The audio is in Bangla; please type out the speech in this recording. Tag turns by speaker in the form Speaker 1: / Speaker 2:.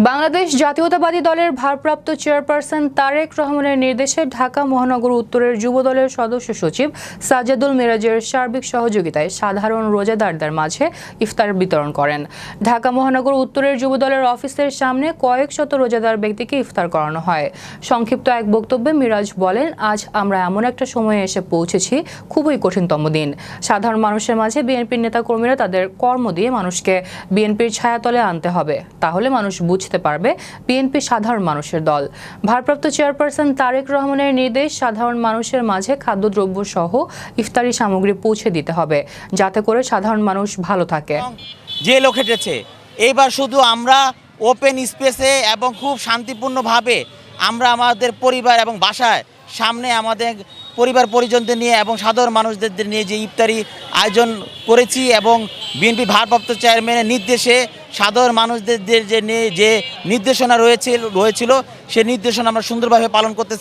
Speaker 1: বাংলাদেশ জাতীয়তাবাদী দলের ভারপ্রাপ্ত চেয়ারপারসন তারেক রহমানের নির্দেশে ঢাকা মহানগর উত্তরের যুব দলের সদস্য সচিব সাজ্জাদুল মিরাজের সার্বিক সহযোগিতায় সাধারণ রোজাদারদের মাঝে ইফতার বিতরণ করেন। ঢাকা মহানগর উত্তরের যুব দলের অফিসের সামনে কয়েক শত রোজাদার ব্যক্তিকে ইফতার করানো হয়। সংক্ষিপ্ত এক বক্তব্যে মিরাজ বলেন, আজ আমরা এমন একটা সময়ে এসে পৌঁছেছি, খুবই কঠিনতম দিন। সাধারণ মানুষের মাঝে বিএনপির নেতাকর্মীরা তাদের কর্ম দিয়ে মানুষকে বিএনপির ছায়াতলে আনতে হবে, তাহলে মানুষ বুঝতে পারবে বিএনপি সাধারণ মানুষের দল। ভারপ্রাপ্ত চেয়ারপারসন তারেক রহমানের নির্দেশ, সাধারণ মানুষের মাঝে খাদ্যদ্রব্য সহ ইফতারি সামগ্রী পৌঁছে দিতে হবে, যাতে করে সাধারণ মানুষ ভালো থাকে।
Speaker 2: যে লোক হেঁটেছে এইবার শুধু আমরা ওপেন স্পেসে এবং খুব শান্তিপূর্ণভাবে আমরা আমাদের পরিবার এবং বাসায় সামনে আমাদের পরিবার পরিজনদের নিয়ে এবং সাধারণ মানুষদের নিয়ে যে ইফতারি আয়োজন করেছি এবং বিএনপি ভারপ্রাপ্ত চেয়ারম্যানের নির্দেশে সাধারণ মানুষদের যে নিয়ে যে নির্দেশনা রয়েছিল সে নির্দেশনা আমরা সুন্দরভাবে পালন করতেছি।